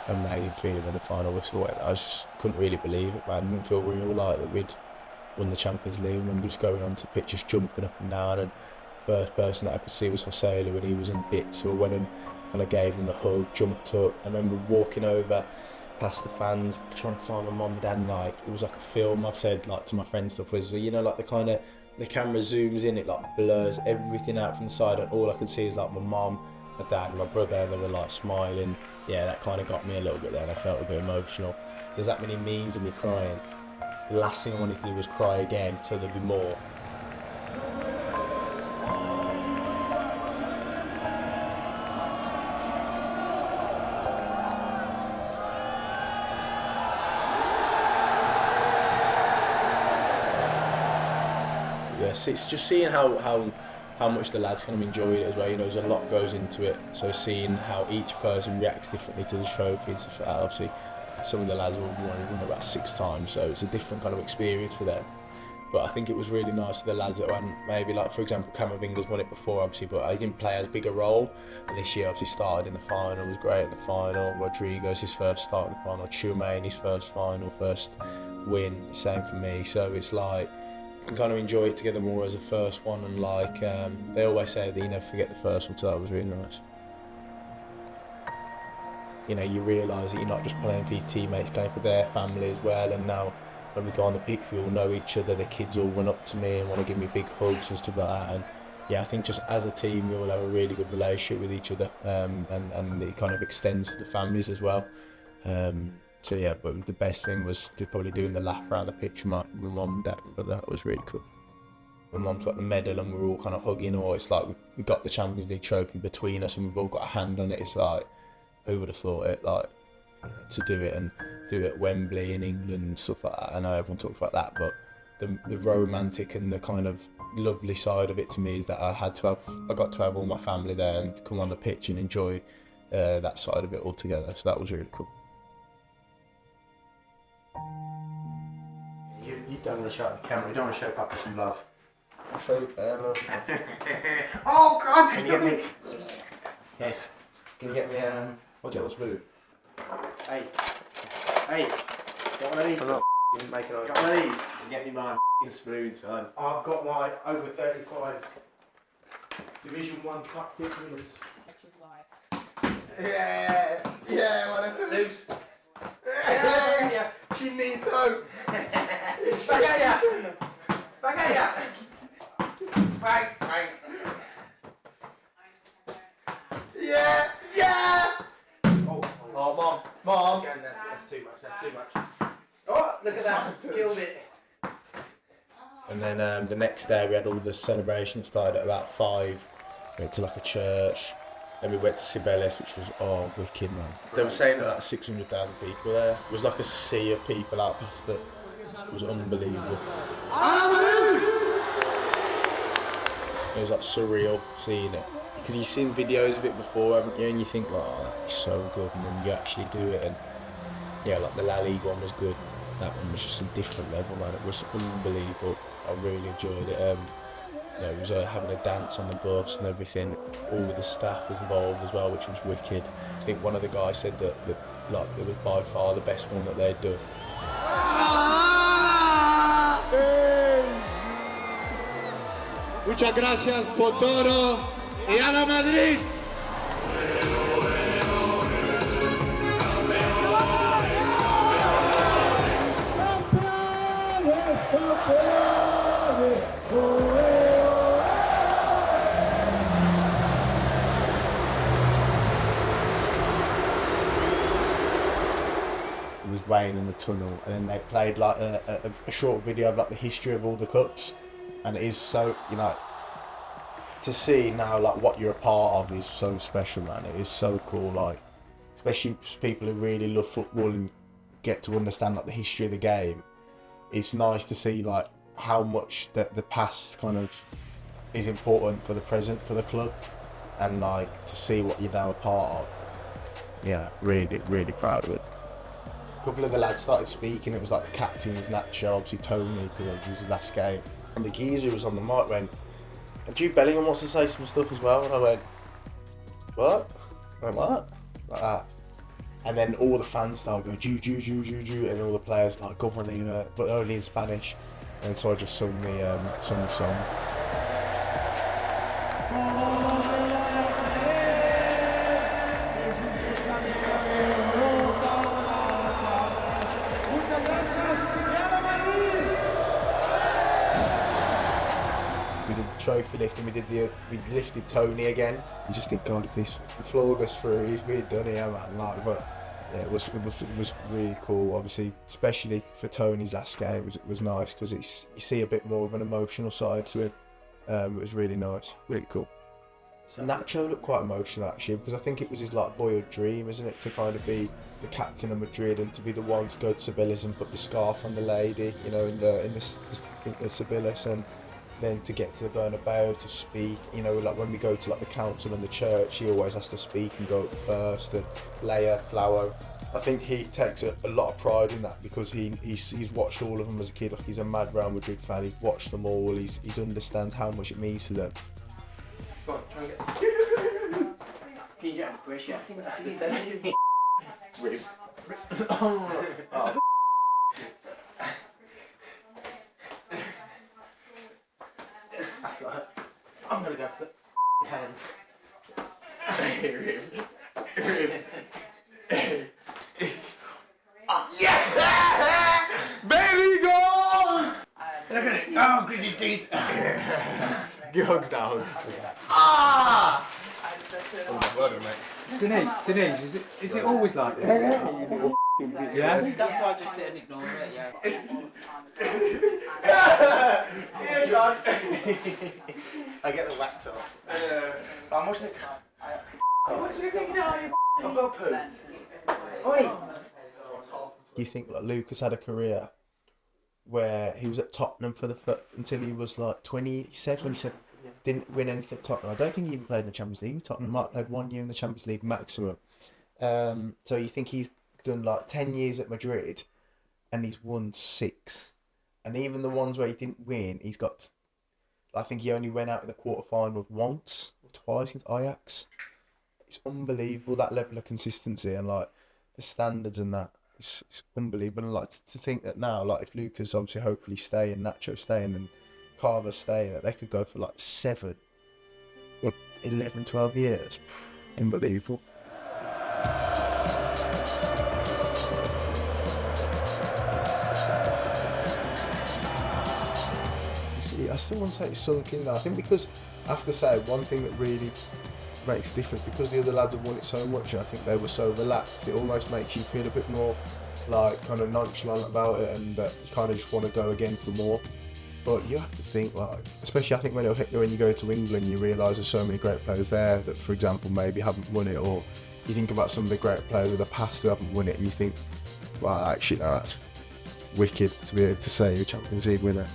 Amazing feeling when the final whistle went. I just couldn't really believe it, man. It didn't feel real, like that we'd won the Champions League and just going on to pitch, just jumping up and down. And first person that I could see was Cibele when he was in bits. So I went and kind of gave him the hug, jumped up. I remember walking over past the fans, trying to find my mum and dad. Like it was like a film. I've said like to my friends stuff was, you know, like the camera zooms in, it like blurs everything out from the side, and all I could see is like my mum, my dad, and my brother. They were like smiling. Yeah, that kind of got me a little bit there, and I felt a bit emotional. There's that many memes of me crying. The last thing I wanted to do was cry again, so there'd be more. Yes, it's just seeing how much the lads kind of enjoyed it as well. You know, there's a lot goes into it. So seeing how each person reacts differently to the trophy and stuff like that. Obviously, some of the lads will won about 6 times, so it's a different kind of experience for them. But I think it was really nice for the lads that hadn't, maybe like for example, Camavinga's won it before obviously, but he didn't play as big a role. And this year obviously started in the final, was great in the final. Rodrigo's his first start in the final. Cibele his first final, first win. Same for me. So it's like, and kind of enjoy it together more as a first one, and like they always say that you never forget the first one, so that was really nice. You know, you realise that you're not just playing for your teammates, playing for their family as well. And now when we go on the pitch, we all know each other. The kids all run up to me and want to give me big hugs and stuff like that. And yeah, I think just as a team, we all have a really good relationship with each other, and it kind of extends to the families as well. So yeah, but the best thing was probably doing the lap around the pitch with my mum and dad, but that was really cool. My mum's got the medal and we're all kind of hugging, or it's like we got the Champions League trophy between us and we've all got a hand on it. It's like, who would have thought it, like, you know, to do it and do it at Wembley in England and stuff like that. I know everyone talks about that, but the romantic and the kind of lovely side of it to me is that I got to have all my family there and come on the pitch and enjoy that side of it all together. So that was really cool. You don't want to show up the camera, you don't want to show Papa some love. I'll show you love. Oh God! Can you get me? Yes. Can you get me what's your spoon? Hey, got one of these? I'm not make it Got one of these? You get me my spoon, son. I've got my over 35s. Division 1 Cup fit winners. Yeah, one of those. Yeah, she needs hope. Back at ya! Bang! Yeah! Oh, Mom! That's too much. Oh, look at that, killed it. And then the next day we had all the celebrations started at about 5. We went to like a church. Then we went to Cibele, which was wicked, man. They were saying that 600,000 people there. It was like a sea of people out past it. It was unbelievable. It was like surreal seeing it. Because you've seen videos of it before, haven't you? And you think, oh, that'd be so good. And then you actually do it. And yeah, like the La Liga one was good. That one was just a different level, man. It was unbelievable. I really enjoyed it. You know, it was having a dance on the bus and everything. All of the staff was involved as well, which was wicked. I think one of the guys said that like it was by far the best one that they'd done. Muchas gracias por todo y a la Madrid. It was Wayne in the tunnel, and then they played like a short video of like the history of all the cups, and it is so, you know, to see now like what you're a part of is so special, man. It is so cool, like especially for people who really love football and get to understand like the history of the game. It's nice to see like how much the past kind of is important for the present for the club, and like to see what you're now a part of. Yeah, really proud of it. A couple of the lads started speaking. It was like the captain was Nacho, obviously Tony, because it was his last game. And the geezer was on the mic when And Jude Bellingham wants to say some stuff as well, and I went, what? I went, what? Like that. And then all the fans started going, Jude, Jude, Jude, Jude, Jude, and all the players like, go on, but only in Spanish. And so I just sung the song. We did the trophy lift and we lifted Tony again. You just think, God, if this floored us through, we'd done here, man. Like, but yeah, it was really cool. Obviously, especially for Tony's last game, it was nice because you see a bit more of an emotional side to it. It was really nice, really cool. Nacho looked quite emotional actually, because I think it was his like boyhood dream, isn't it, to kind of be the captain of Madrid and to be the one to go to Cibele and put the scarf on the lady, you know, in the Cibele, and then to get to the Bernabeu to speak, you know, like when we go to like the council and the church, he always has to speak and go up first and lay a flower. I think he takes a lot of pride in that because he's watched all of them as a kid. Like, he's a mad Real Madrid fan. He's watched them all. He's understands how much it means to them. Go on, try and get. Can you get a pressure? Rib. Oh. That's not it. I'm gonna go for the hands. Rib. Yeah! Baby goal! Look at it. Oh, gritty teeth. Hugs down. Ah! Oh, well done, mate. Denise, is it always like this? Yeah? That's why I just sit and ignore it, yeah. Yeah, John. I get the wax off. I'm watching it. I've got poo. Oi! You think like Lucas had a career where he was at Tottenham for until he was like 27. He said didn't win anything at Tottenham. I don't think he even played in the Champions League. Tottenham might have played 1 year in the Champions League maximum. So you think he's done like 10 years at Madrid and he's won 6. And even the ones where he didn't win, he's got, I think he only went out in the quarterfinals once or twice against Ajax. It's unbelievable, that level of consistency and like the standards and that. It's unbelievable. And like to think that now, like if Lucas obviously hopefully stay and Nacho stay and then Carver stay, that they could go for like 7, 11, 12 years. Unbelievable. I still want to say it's sunk in there. I think because I have to say one thing that really makes a difference, because the other lads have won it so much and I think they were so relaxed, it almost makes you feel a bit more like kind of nonchalant about it and that you kind of just want to go again for more. But you have to think, like, especially I think when you go to England you realise there's so many great players there that, for example, maybe haven't won it, or you think about some of the great players of the past who haven't won it and you think, well, actually no, that's wicked to be able to say you're a Champions League winner.